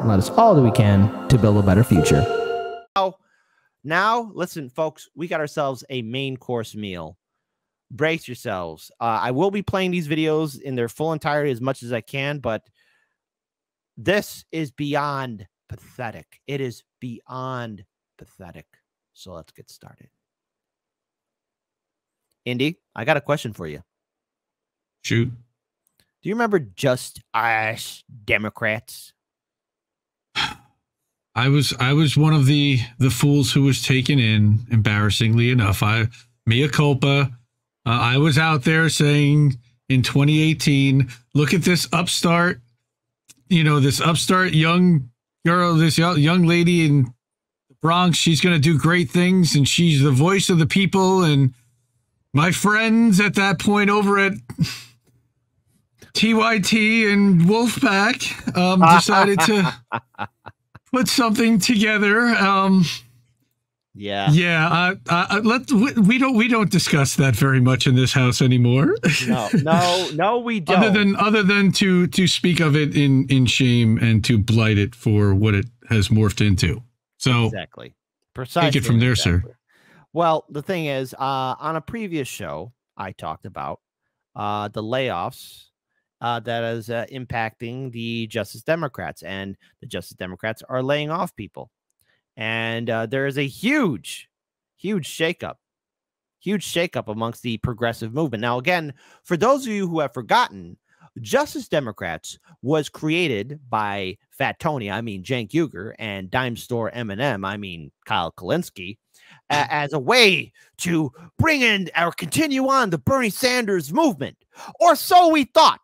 and let us all do we can to build a better future. Now, listen, folks, we got ourselves a main course meal. Brace yourselves. I will be playing these videos in their full entirety as much as I can, but this is beyond pathetic. It is beyond pathetic. So let's get started. Indy, I got a question for you. Shoot. Do you remember Just Us Democrats? I was one of the fools who was taken in, embarrassingly enough. Mea culpa. I was out there saying in 2018, look at this upstart, this upstart young girl, this young lady in the Bronx. She's going to do great things, and she's the voice of the people. And my friends at that point over at TYT and Wolfpack decided to put something together. We don't discuss that very much in this house anymore. No, we don't. Other than to speak of it in shame and to blight it for what it has morphed into. So exactly, precisely. Take it from there, sir. Well, the thing is, on a previous show, I talked about the layoffs that is impacting the Justice Democrats, and the Justice Democrats are laying off people. And there is a huge shakeup amongst the progressive movement. Now, again, for those of you who have forgotten, Justice Democrats was created by Fat Tony, I mean Cenk Uygur, and Dime Store Eminem, I mean Kyle Kulinski, as a way to bring in or continue on the Bernie Sanders movement. Or so we thought.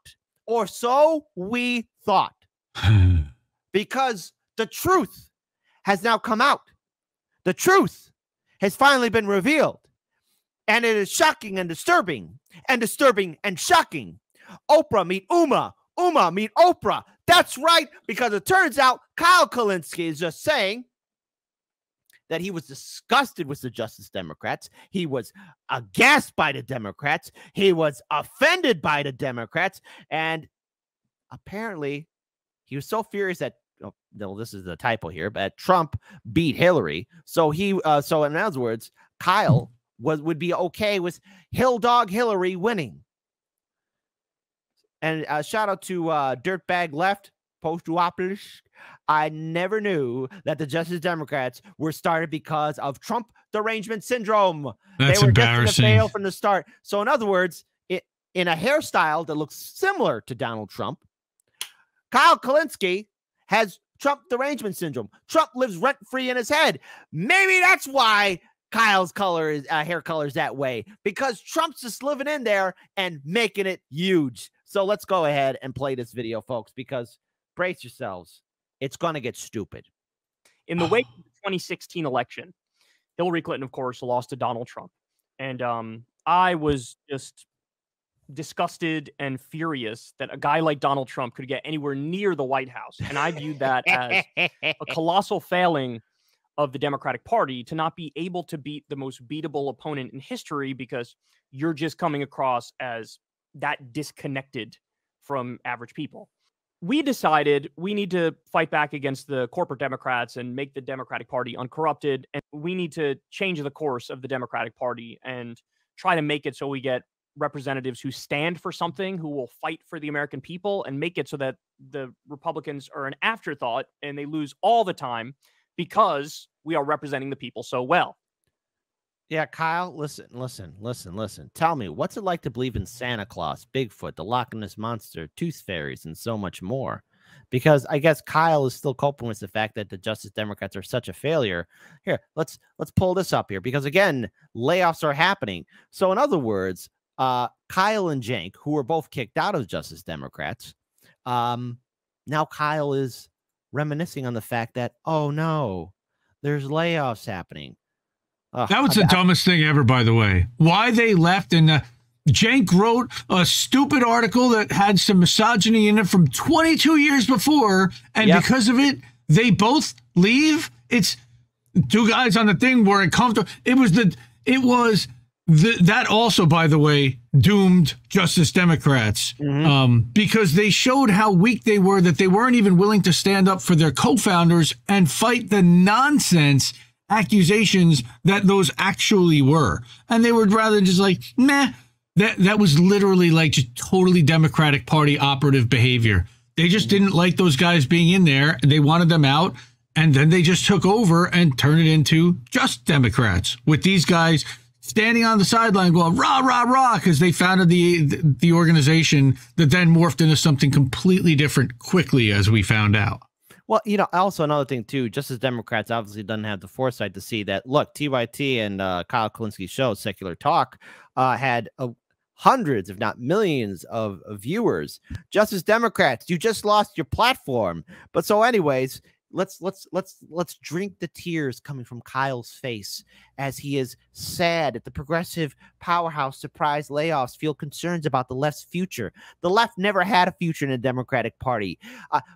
Because the truth has now come out. The truth has finally been revealed. And it is shocking and disturbing and shocking. Oprah meet Uma. Uma meet Oprah. That's right, because it turns out Kyle Kulinski is just saying that he was disgusted with the Justice Democrats. He was aghast by the Democrats. He was offended by the Democrats. And apparently he was so furious that, no, this is the typo here, but Trump beat Hillary. So so in other words, Kyle would be okay with Hill Dog Hillary winning. And shout out to Dirtbag Left, Post-Duopolis. I never knew that the Justice Democrats were started because of Trump derangement syndrome. That's they were embarrassing. Destined to fail from the start. So in other words, in a hairstyle that looks similar to Donald Trump, Kyle Kulinski has Trump derangement syndrome. Trump lives rent-free in his head. Maybe that's why Kyle's hair color is that way, because Trump's just living in there and making it huge. So let's go ahead and play this video, folks, because brace yourselves. It's going to get stupid. In the wake of the 2016 election, Hillary Clinton, of course, lost to Donald Trump. And I was just disgusted and furious that a guy like Donald Trump could get anywhere near the White House. And I viewed that as a colossal failing of the Democratic Party to not be able to beat the most beatable opponent in history, because you're just coming across as that disconnected from average people. We decided we need to fight back against the corporate Democrats and make the Democratic Party uncorrupted. And we need to change the course of the Democratic Party and try to make it so we get representatives who stand for something, who will fight for the American people, and make it so that the Republicans are an afterthought and they lose all the time because we are representing the people so well. Yeah, Kyle, listen. Tell me, what's it like to believe in Santa Claus, Bigfoot, the Loch Ness Monster, Tooth Fairies, and so much more? Because I guess Kyle is still coping with the fact that the Justice Democrats are such a failure. Here, let's pull this up here, because again, layoffs are happening. So in other words, Kyle and Cenk, who were both kicked out of Justice Democrats, now Kyle is reminiscing on the fact that, oh no, there's layoffs happening. That was the dumbest thing ever, by the way. Why they left, and Cenk wrote a stupid article that had some misogyny in it from 22 years before, and because of it, they both leave. It's two guys on the thing were uncomfortable. It was that also, by the way, doomed Justice Democrats because they showed how weak they were, that they weren't even willing to stand up for their co-founders and fight the nonsense accusations that those actually were. And they would rather just like, meh. That was literally like just totally Democratic Party operative behavior. They just didn't like those guys being in there. They wanted them out. And then they just took over and turned it into just Democrats with these guys standing on the sideline going rah, rah, rah, because they founded the organization that then morphed into something completely different quickly, as we found out. Well, you know, also another thing, too, just as Democrats obviously doesn't have the foresight to see that, look, TYT and Kyle Kulinski's show, Secular Talk, had hundreds, if not millions of viewers. Just as Democrats, you just lost your platform. But so anyways, let's drink the tears coming from Kyle's face as he is sad that the progressive powerhouse surprise layoffs feel concerns about the left's future. The left never had a future in the Democratic Party.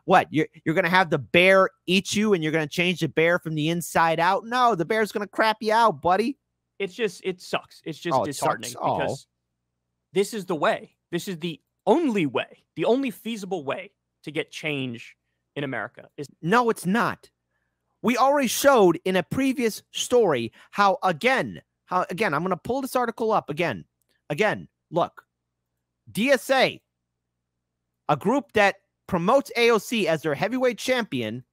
What, you're going to have the bear eat you and you're going to change the bear from the inside out? No, the bear's going to crap you out, buddy. It's just, it sucks. It's just disheartening because this is the way. This is the only way, the only feasible way to get change in America. No, it's not. We already showed in a previous story how again, I'm going to pull this article up again, look, DSA, a group that promotes AOC as their heavyweight champion,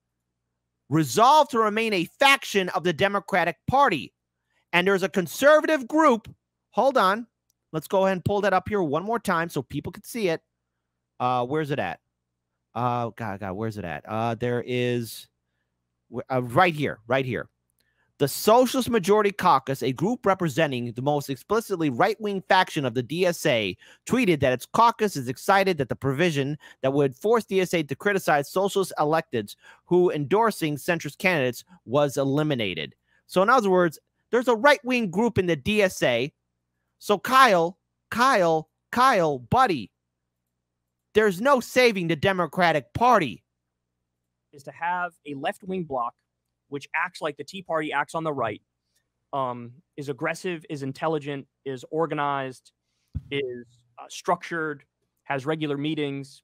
resolved to remain a faction of the Democratic Party. And there's a conservative group. Hold on. Let's go ahead and pull that up here one more time so people can see it. Where's it at? God, where's it at? There is right here. The Socialist Majority Caucus, a group representing the most explicitly right-wing faction of the DSA, tweeted that its caucus is excited that the provision that would force DSA to criticize socialist electeds who endorsing centrist candidates was eliminated. So in other words, there's a right-wing group in the DSA. So Kyle, buddy, there's no saving the Democratic Party. Is to have a left-wing bloc which acts like the Tea Party acts on the right, is aggressive, is intelligent, is organized, is structured, has regular meetings,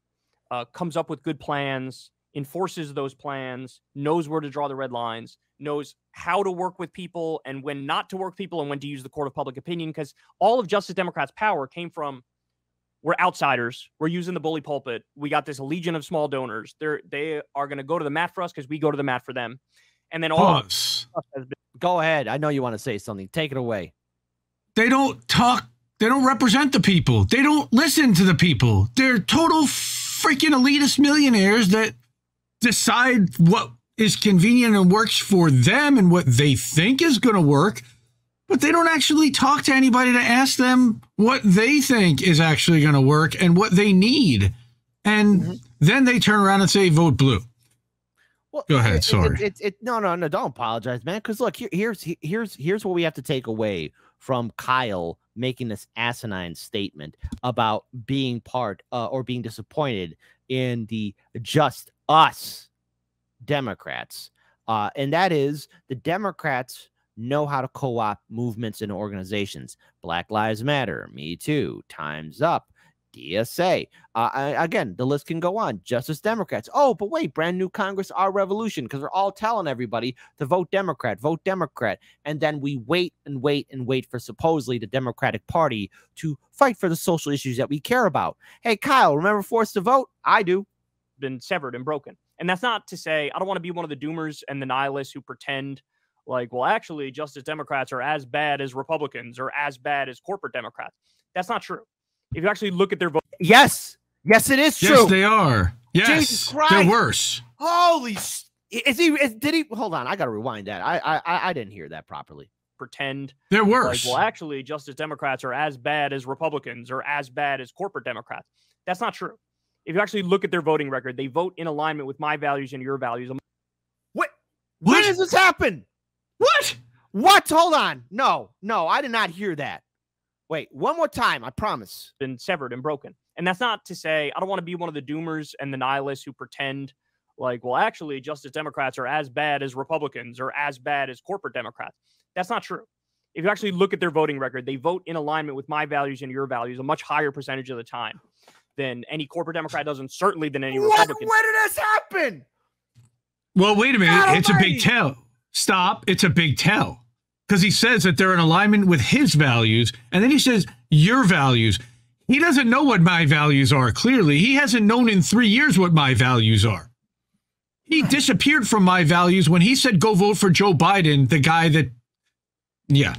comes up with good plans, enforces those plans, knows where to draw the red lines, knows how to work with people and when not to work with people and when to use the court of public opinion, because all of Justice Democrats' power came from, we're outsiders, we're using the bully pulpit, we got this legion of small donors, they are going to go to the mat for us because we go to the mat for them. And then all go ahead. I know you want to say something. Take it away. They don't talk. They don't represent the people. They don't listen to the people. They're total freaking elitist millionaires that decide what is convenient and works for them and what they think is going to work. But they don't actually talk to anybody to ask them what they think is actually going to work and what they need. And then they turn around and say, vote blue. Well, go ahead. Sorry. No. Don't apologize, man. Because look, here's what we have to take away from Kyle making this asinine statement about being part or being disappointed in the Just Us Democrats, and that is the Democrats know how to co-opt movements and organizations. Black Lives Matter, Me Too, Time's Up, DSA. Again, the list can go on. Justice Democrats. Oh, but wait, brand new Congress, our revolution, because we're all telling everybody to vote Democrat. And then we wait for supposedly the Democratic Party to fight for the social issues that we care about. Hey, Kyle, remember Forced to Vote? I do. Been severed and broken. And that's not to say, I don't want to be one of the doomers and the nihilists who pretend like, well, actually, Justice Democrats are as bad as Republicans or as bad as corporate Democrats. That's not true. If you actually look at their vote. Yes, it is true. Yes, they are. Yes, Jesus Christ. They're worse. Holy, did he, hold on, I got to rewind that. I didn't hear that properly. Pretend. They're worse. Like, well, actually, Justice Democrats are as bad as Republicans or as bad as corporate Democrats. That's not true. If you actually look at their voting record, they vote in alignment with my values and your values. What? When does this happen? What? Hold on. No, I did not hear that. Wait, one more time. I promise. Been severed and broken. And that's not to say, I don't want to be one of the doomers and the nihilists who pretend like, well, actually, Justice Democrats are as bad as Republicans or as bad as corporate Democrats. That's not true. if you actually look at their voting record, they vote in alignment with my values and your values a much higher percentage of the time than any corporate Democrat does, and certainly than any Republican. Where did this happen? Well, wait a minute. God It's almighty. a big tell. Stop. It's a big tell. Because he says that they're in alignment with his values, and then he says your values. He doesn't know what my values are, clearly. He hasn't known in 3 years what my values are. He disappeared from my values when he said go vote for Joe Biden, the guy that, yeah.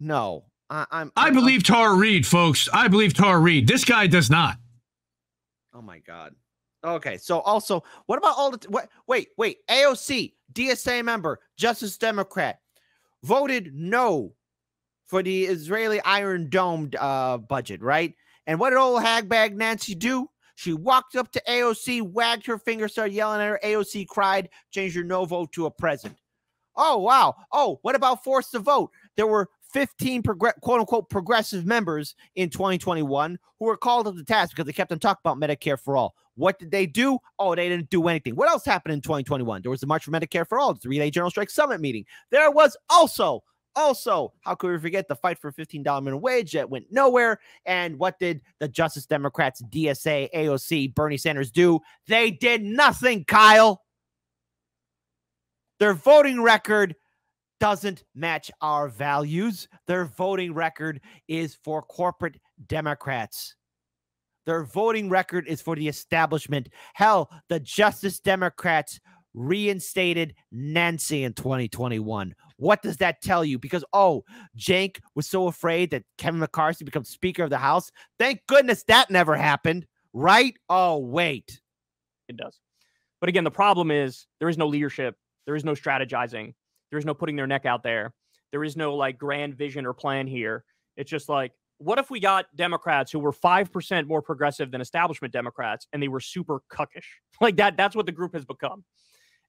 No. I believe Tara Reid, folks. I believe Tara Reid. This guy does not. Oh, my God. Okay, so also, what about all the... Wait. AOC, DSA member, Justice Democrat, voted no for the Israeli Iron Dome budget, right? And what did old hagbag Nancy do? She walked up to AOC, wagged her finger, started yelling at her. AOC cried, changed her no vote to a present. Oh, wow. Oh, what about forced to vote? There were 15 quote-unquote progressive members in 2021 who were called up to task because they kept on talking about Medicare for All. What did they do? Oh, they didn't do anything. What else happened in 2021? There was the March for Medicare for All, the 3-day General Strike Summit meeting. There was also, how could we forget the fight for a $15 minimum wage that went nowhere? And what did the Justice Democrats, DSA, AOC, Bernie Sanders do? They did nothing, Kyle. Their voting record doesn't match our values. Their voting record is for corporate Democrats. Their voting record is for the establishment. Hell, the Justice Democrats reinstated Nancy in 2021. What does that tell you? Because, Cenk was so afraid that Kevin McCarthy becomes Speaker of the House. Thank goodness that never happened, right? Oh, wait. It does. But again, the problem is there is no leadership. There is no strategizing. There is no putting their neck out there. There is no like grand vision or plan here. It's just like, what if we got Democrats who were 5% more progressive than establishment Democrats and they were super cuckish? Like that's what the group has become.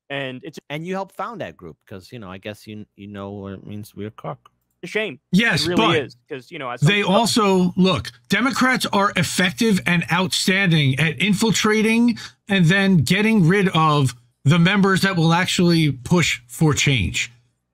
And you helped found that group because, I guess you know what it means to be a cuck. A shame. Yes, it really is because, they also look, Democrats are effective and outstanding at infiltrating and then getting rid of the members that will actually push for change.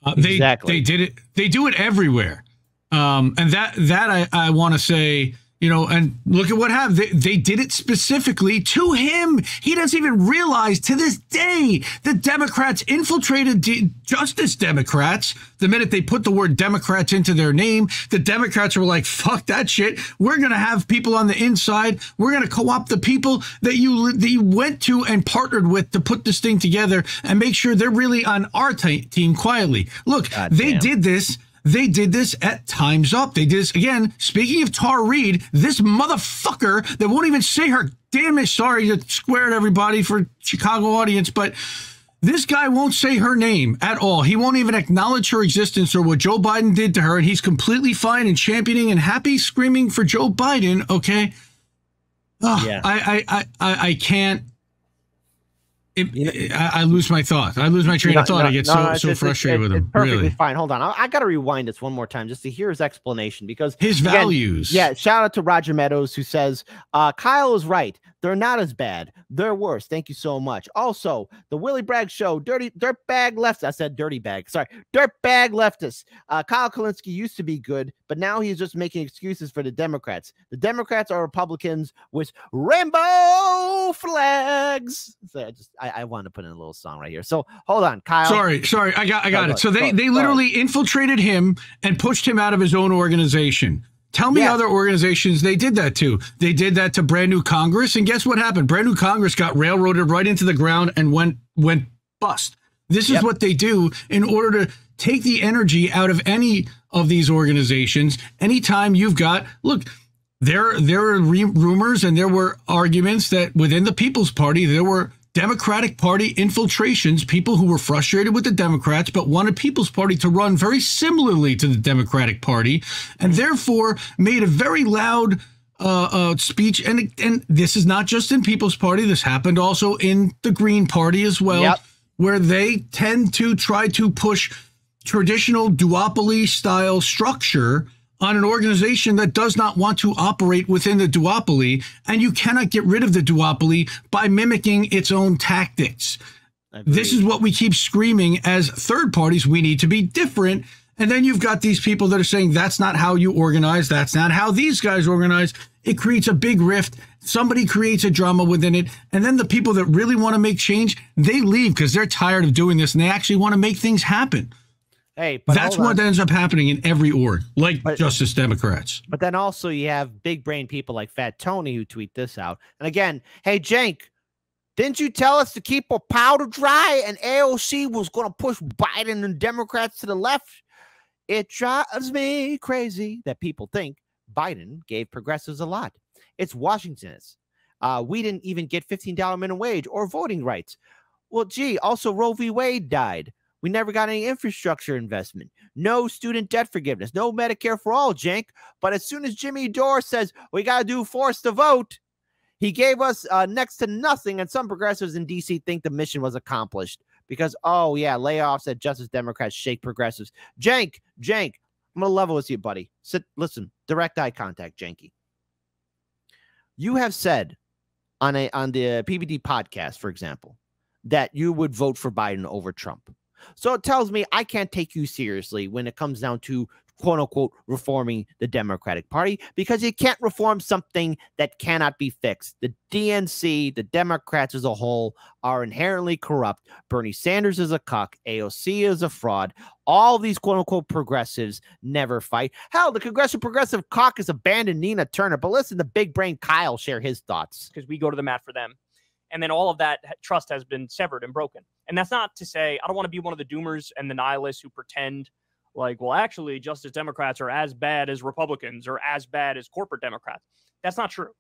Exactly. They did it. They do it everywhere. And that I want to say, and look at what happened. They did it specifically to him. He doesn't even realize to this day the Democrats infiltrated Justice Democrats. The minute they put the word Democrats into their name, the Democrats were like, fuck that shit. We're going to have people on the inside. We're going to co-opt the people that you went to and partnered with to put this thing together and make sure they're really on our team quietly. Look, they did this. They did this at Time's Up. They did this again. Speaking of Tara Reid, this motherfucker that won't even say her damn it. Sorry to square at everybody for Chicago audience, but this guy won't say her name at all. He won't even acknowledge her existence or what Joe Biden did to her, and he's completely fine and championing and happy, screaming for Joe Biden. Okay, yeah. I can't. I lose my thought. I lose my train of thought. I get so frustrated with him. It's perfectly really fine. Hold on. I got to rewind this one more time just to hear his explanation because his values. Yeah. Shout out to Roger Meadows who says, Kyle is right. They're not as bad. They're worse. Thank you so much. Also, the Willie Bragg Show, dirtbag leftists. I said dirty bag. Sorry. Dirtbag leftists. Kyle Kulinski used to be good, but now he's just making excuses for the Democrats. The Democrats are Republicans with rainbow flags. So I wanted to put in a little song right here. So hold on, Kyle. Sorry. I got it. So they literally infiltrated him and pushed him out of his own organization. Tell me other organizations they did that to. They did that to Brand New Congress, and guess what happened? Brand New Congress got railroaded right into the ground and went bust. This is what they do in order to take the energy out of any of these organizations. Anytime you've got, look, there are rumors and there were arguments that within the People's Party, there were Democratic Party infiltrations, people who were frustrated with the Democrats but wanted People's Party to run very similarly to the Democratic Party, and therefore made a very loud speech. And this is not just in People's Party. This happened also in the Green Party as well, where they tend to try to push traditional duopoly style structure on an organization that does not want to operate within the duopoly, and you cannot get rid of the duopoly by mimicking its own tactics. This is what we keep screaming as third parties. We need to be different, And then you've got these people that are saying that's not how you organize. That's not how these guys organize. It creates a big rift. Somebody creates a drama within it. And then the people that really want to make change, they leave because they're tired of doing this and they actually want to make things happen. Hey, but that's what ends up happening in every org, like Justice Democrats. But then also you have big brain people like Fat Tony who tweet this out. And again, hey, Cenk, didn't you tell us to keep our powder dry and AOC was going to push Biden and Democrats to the left? It drives me crazy that people think Biden gave progressives a lot. It's Washington's. We didn't even get $15 minimum wage or voting rights. Well, gee, also Roe v. Wade died. We never got any infrastructure investment. No student debt forgiveness. No Medicare for all, Cenk. But as soon as Jimmy Dore says we got to do force to vote, he gave us next to nothing. And some progressives in D.C. think the mission was accomplished. Because, oh, yeah, layoffs at Justice Democrats shake progressives. Cenk, I'm going to level with you, buddy. Listen, direct eye contact, Janky. You have said on the PBD podcast, for example, that you would vote for Biden over Trump. So it tells me I can't take you seriously when it comes down to quote unquote reforming the Democratic Party, because you can't reform something that cannot be fixed. The DNC, the Democrats as a whole, are inherently corrupt. Bernie Sanders is a cuck. AOC is a fraud. All these quote unquote progressives never fight. Hell, the Congressional Progressive Caucus abandoned Nina Turner. But listen to big brain Kyle share his thoughts. Because we go to the mat for them. And then all of that trust has been severed and broken. And that's not to say, I don't want to be one of the doomers and the nihilists who pretend like, well, actually, Justice Democrats are as bad as Republicans or as bad as corporate Democrats. That's not true.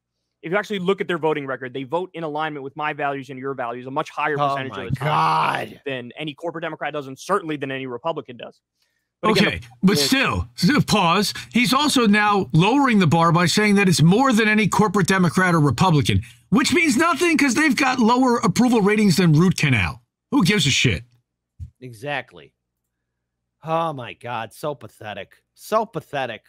If you actually look at their voting record, they vote in alignment with my values and your values, a much higher percentage of the time than any corporate Democrat does, and certainly than any Republican does. But okay, again, but still, pause. He's also now lowering the bar by saying that it's more than any corporate Democrat or Republican, which means nothing because they've got lower approval ratings than root canal. Who gives a shit? Exactly. Oh, my God. So pathetic. So pathetic.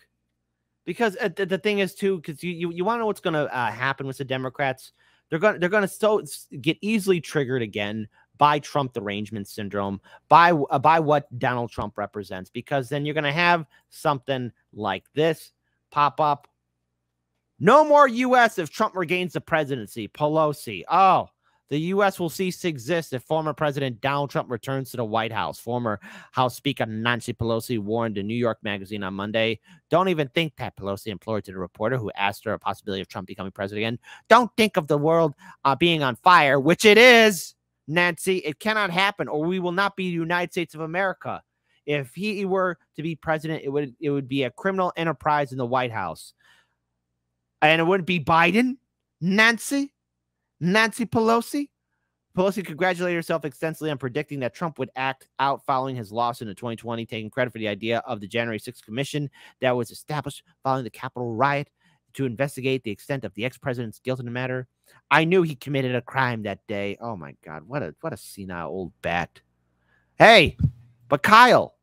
Because the thing is, too, because you want to know what's going to happen with the Democrats? They're going to get easily triggered again by Trump derangement syndrome, by what Donald Trump represents, because then you're going to have something like this pop up. No more U.S. if Trump regains the presidency. Pelosi. Oh, the U.S. will cease to exist if former President Donald Trump returns to the White House. Former House Speaker Nancy Pelosi warned the New York Magazine on Monday. Don't even think that, Pelosi implored to the reporter who asked her a possibility of Trump becoming president again. Don't think of the world being on fire, which it is, Nancy. It cannot happen, or we will not be the United States of America. If he were to be president, it would be a criminal enterprise in the White House. And it wouldn't be Biden, Nancy Pelosi. Pelosi congratulated herself extensively on predicting that Trump would act out following his loss in 2020, taking credit for the idea of the January 6th commission that was established following the Capitol riot to investigate the extent of the ex-president's guilt in the matter. I knew he committed a crime that day. Oh my God, what a senile old bat. Hey, but Kyle,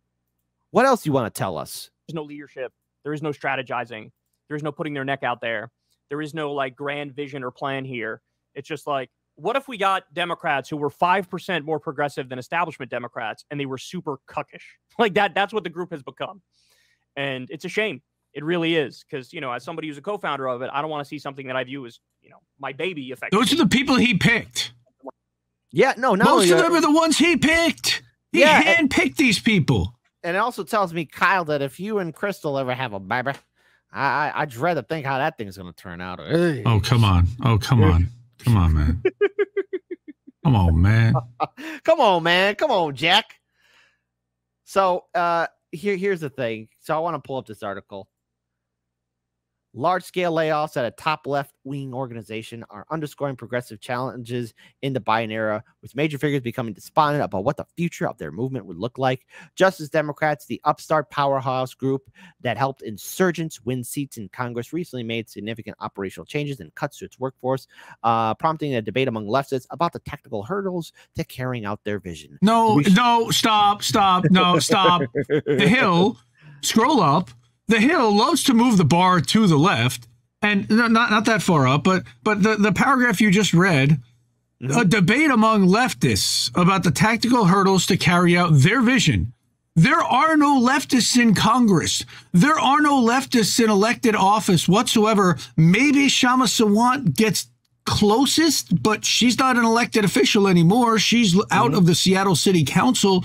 what else do you want to tell us? There's no leadership. There is no strategizing. There is no putting their neck out there. There is no like grand vision or plan here. It's just like, what if we got Democrats who were 5% more progressive than establishment Democrats and they were super cuckish? Like that's what the group has become. And it's a shame. It really is. Because, you know, as somebody who's a co-founder of it, I don't want to see something that I view as, you know, my baby effectively. Those are the people he picked. Yeah, no. Most of them are the ones he picked. He handpicked these people. And it also tells me, Kyle, that if you and Crystal ever have a baby, I dread to think how that thing's going to turn out. Oh, come on. Oh, come on. Come on, man. Come on, man. Come on, man. Come on, Jack. So here's the thing. So I want to pull up this article. Large-scale layoffs at a top left-wing organization are underscoring progressive challenges in the Biden era, with major figures becoming despondent about what the future of their movement would look like. Justice Democrats, the upstart powerhouse group that helped insurgents win seats in Congress, recently made significant operational changes and cuts to its workforce, prompting a debate among leftists about the technical hurdles to carrying out their vision. Stop. The Hill, scroll up. The Hill loves to move the bar to the left, and not that far up, but the paragraph you just read, a debate among leftists about the tactical hurdles to carry out their vision. There are no leftists in Congress. There are no leftists in elected office whatsoever. Maybe Shama Sawant gets closest, but she's not an elected official anymore. She's out of the Seattle City Council.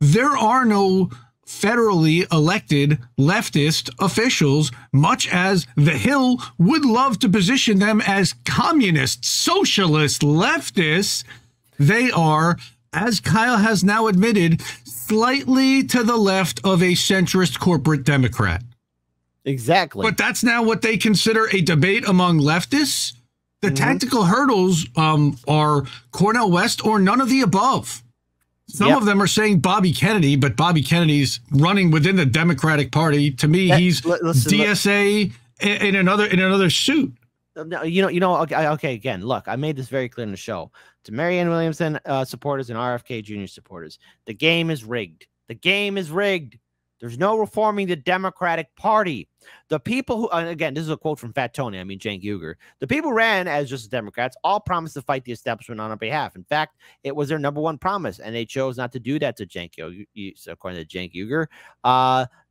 There are no federally elected leftist officials, much as the Hill would love to position them as communist, socialist leftists. They are, as Kyle has now admitted, slightly to the left of a centrist corporate Democrat. Exactly. But that's now what they consider a debate among leftists. The tactical hurdles are Cornel West or none of the above. Some of them are saying Bobby Kennedy, but Bobby Kennedy's running within the Democratic Party. To me, he's DSA in another suit. Okay. Again, look, I made this very clear in the show to Marianne Williamson supporters and RFK Jr. supporters. The game is rigged. The game is rigged. There's no reforming the Democratic Party. The people who, again, this is a quote from Fat Tony, Cenk Uygur. The people who ran as just Democrats all promised to fight the establishment on our behalf. In fact, it was their number one promise, and they chose not to do that to Cenk Uygur, according to Cenk Uygur.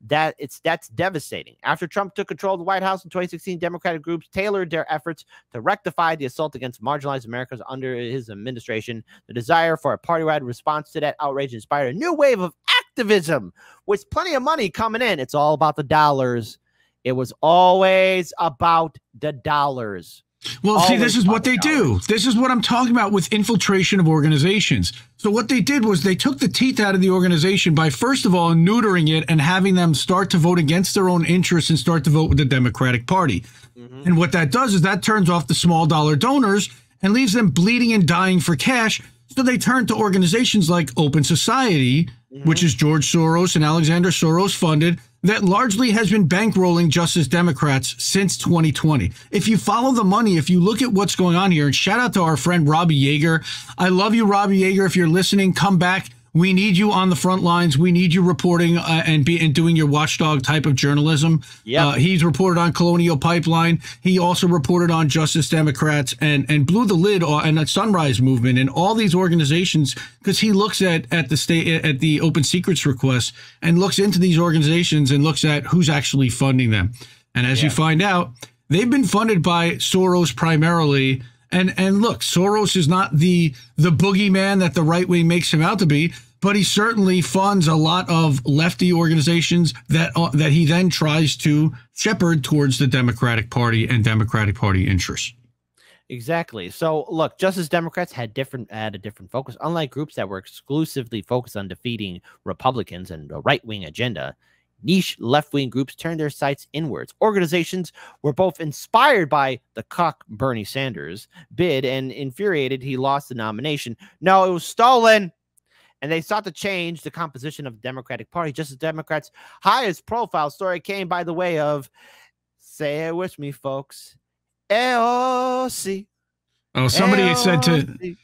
That's devastating. After Trump took control of the White House in 2016, Democratic groups tailored their efforts to rectify the assault against marginalized Americans under his administration. The desire for a party-wide response to that outrage inspired a new wave of activism with plenty of money coming in. It's all about the dollars. It was always about the dollars. Well, see, this is what they do. This is what I'm talking about with infiltration of organizations. So what they did was they took the teeth out of the organization by, first of all, neutering it and having them start to vote against their own interests and start to vote with the Democratic Party. And what that does is that turns off the small dollar donors and leaves them bleeding and dying for cash. So they turn to organizations like Open Society, which is George Soros and Alexander Soros funded, that largely has been bankrolling Justice Democrats since 2020. If you follow the money, if you look at what's going on here, and shout out to our friend Robbie Yeager. I love you, Robbie Yeager. If you're listening, come back. We need you on the front lines. We need you reporting and doing your watchdog type of journalism. He's reported on Colonial Pipeline. He also reported on Justice Democrats and blew the lid on the Sunrise Movement and all these organizations, because he looks at the Open Secrets request and looks into these organizations and looks at who's actually funding them. And as you find out, they've been funded by Soros primarily. And look, Soros is not the boogeyman that the right wing makes him out to be, but he certainly funds a lot of lefty organizations that he then tries to shepherd towards the Democratic Party and Democratic Party interests. Exactly. So look, Justice Democrats had a different focus. Unlike groups that were exclusively focused on defeating Republicans and the right-wing agenda, niche left-wing groups turned their sights inwards. Organizations were both inspired by the cuck Bernie Sanders bid and infuriated he lost the nomination. No, it was stolen. And they sought to change the composition of the Democratic Party. Justice Democrats' highest profile story came by the way of, say it with me, folks, AOC. Oh, somebody AOC. said to...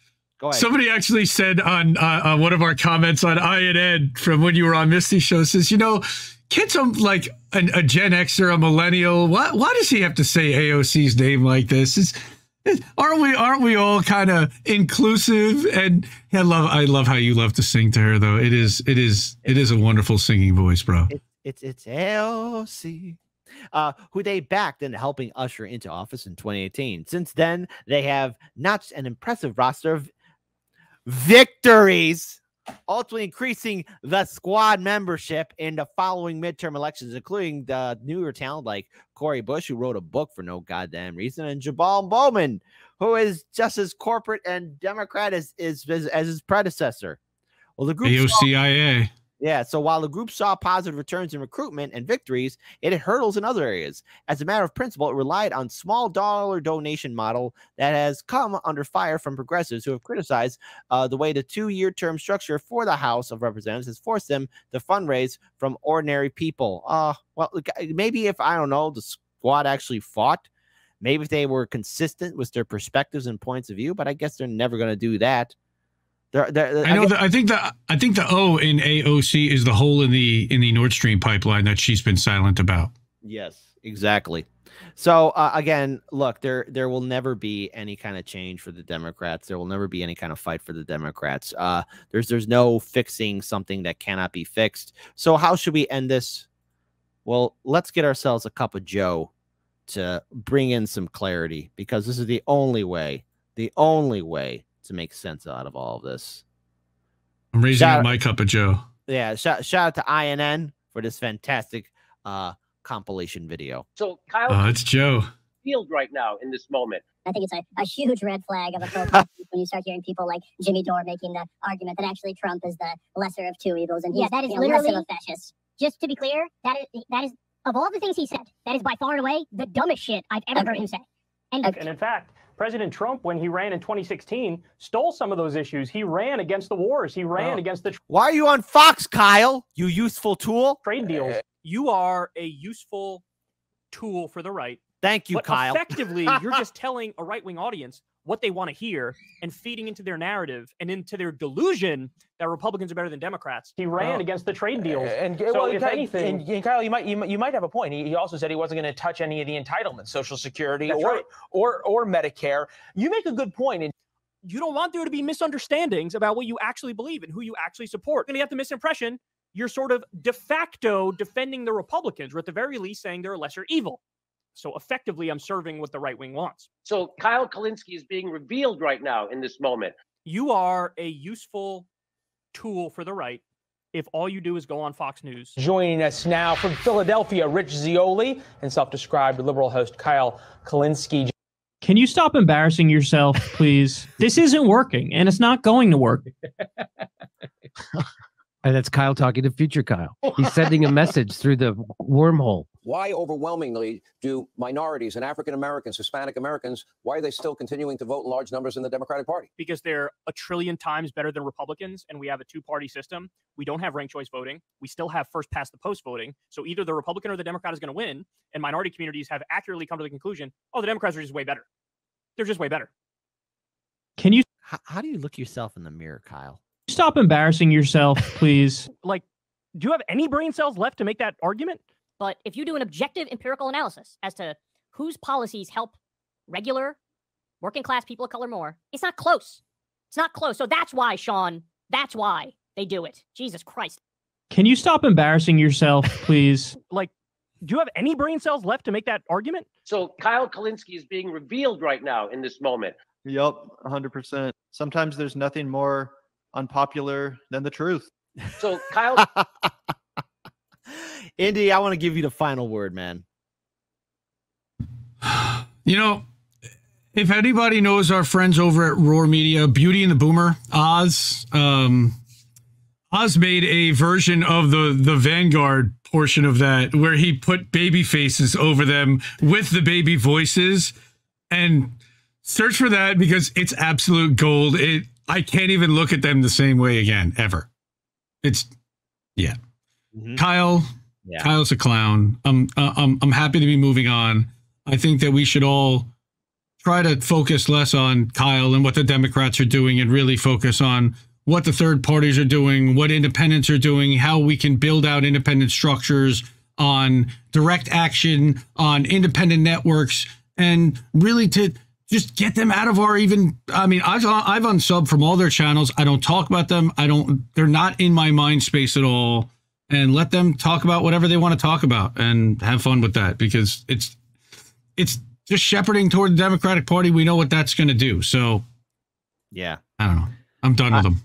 Somebody actually said on one of our comments on I and Ed from when you were on Misty's show, says, can't some like a Gen X or a millennial? Why does he have to say AOC's name like this? Aren't we all kind of inclusive? And I love how you love to sing to her, though. It is a wonderful singing voice, bro. It's AOC. Who they backed in helping usher into office in 2018. Since then, they have notched an impressive roster of victories, ultimately increasing the squad membership in the following midterm elections, including the newer talent like Cori Bush, who wrote a book for no goddamn reason, and Jabal Bowman, who is just as corporate and Democrat as his predecessor. Well, the group AOCIA. So while the group saw positive returns in recruitment and victories, it had hurdles in other areas. As a matter of principle, it relied on small dollar donation model that has come under fire from progressives who have criticized the way the 2-year term structure for the House of Representatives has forced them to fundraise from ordinary people. Well, maybe if, I don't know, the squad actually fought, maybe if they were consistent with their perspectives and points of view, but I guess they're never going to do that. I think the O in AOC is the hole in the Nord Stream pipeline that she's been silent about. Yes, exactly. So again, look, there will never be any kind of change for the Democrats. There will never be any kind of fight for the Democrats. There's no fixing something that cannot be fixed. So how should we end this? Well, let's get ourselves a cup of Joe to bring in some clarity, because this is the only way to make sense out of all of this. I'm raising up my cup of Joe. Yeah, shout out to INN for this fantastic compilation video. So Kyle, it's Joe. Field right now in this moment. I think it's a huge red flag of a protest when you start hearing people like Jimmy Dore making the argument that actually Trump is the lesser of two evils, and he's that is literally literally less of a fascist. Just to be clear, that is of all the things he said, that is by far and away the dumbest shit I've ever heard him say. And in fact, President Trump, when he ran in 2016, stole some of those issues. He ran against the wars. He ran against the Why are you on Fox, Kyle? You useful tool. trade deals. You are a useful tool for the right. Thank you, But Kyle. effectively, you're just telling a right-wing audience what they want to hear and feeding into their narrative and into their delusion that Republicans are better than Democrats. He ran against the trade deals. And So well, if anything, and Kyle, you might have a point. He also said he wasn't going to touch any of the entitlements, Social Security That's or, right. or Medicare. You make a good point. And you don't want there to be misunderstandings about what you actually believe and who you actually support. You're going to get the misimpression you're sort of de facto defending the Republicans, or at the very least saying they're a lesser evil. So effectively, I'm serving what the right wing wants. So Kyle Kulinski is being revealed right now in this moment. You are a useful tool for the right if all you do is go on Fox News. joining us now from Philadelphia, Rich Zioli and self-described liberal host Kyle Kulinski. Can you stop embarrassing yourself, please? This isn't working, and it's not going to work. And that's Kyle talking to future Kyle. He's sending a message through the wormhole. Why overwhelmingly do minorities and African Americans, Hispanic Americans, why are they still continuing to vote in large numbers in the Democratic Party? Because they're a trillion times better than Republicans, and we have a two-party system. We don't have ranked choice voting. We still have first past the post voting. So either the Republican or the Democrat is going to win, and minority communities have accurately come to the conclusion, oh, the Democrats are just way better. They're just way better. Can you How do you look yourself in the mirror, Kyle? stop embarrassing yourself, please? Like, do you have any brain cells left to make that argument? But if you do an objective empirical analysis as to whose policies help regular working class people of color more, it's not close. It's not close. So that's why, Sean, that's why they do it. Jesus Christ. Can you stop embarrassing yourself, please? Like, do you have any brain cells left to make that argument? So Kyle Kulinski is being revealed right now in this moment. Yup, 100%. Sometimes there's nothing more unpopular than the truth. So Kyle, Indy, I want to give you the final word, man. You know, if anybody knows our friends over at Roar Media, Beauty and the Boomer, Oz made a version of the Vanguard portion of that where he put baby faces over them with the baby voices, and search for that because it's absolute gold. I can't even look at them the same way again, ever. It's, yeah. Mm-hmm. Kyle, Yeah. Kyle's a clown. I'm happy to be moving on. I think that we should all try to focus less on Kyle and what the Democrats are doing and really focus on what the third parties are doing, what independents are doing, how we can build out independent structures on direct action, on independent networks, and really to just get them out of our I've unsubbed from all their channels. I don't talk about them. They're not in my mind space at all. And let them talk about whatever they want to talk about and have fun with that, because it's just shepherding toward the Democratic Party. We know what that's going to do. So, Yeah. I don't know. I'm done with them.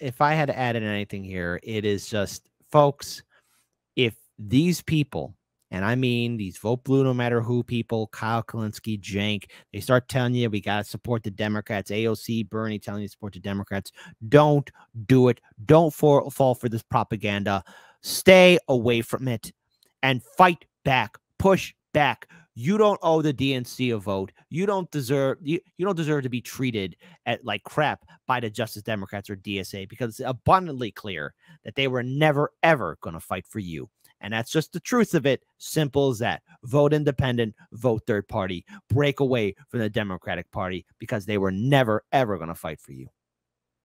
If I had to add in anything here, it is just, folks, if these people, and I mean these vote blue no matter who people, Kyle Kulinski, Jank, they start telling you we got to support the Democrats, AOC, Bernie telling you to support the Democrats, don't do it. Don't fall for this propaganda. Stay away from it and fight back. Push back. You don't owe the DNC a vote. You don't deserve to be treated like crap by the Justice Democrats or DSA, because it's abundantly clear that they were never, ever going to fight for you. And that's just the truth of it. Simple as that. Vote independent, vote third party, break away from the Democratic Party, because they were never, ever going to fight for you.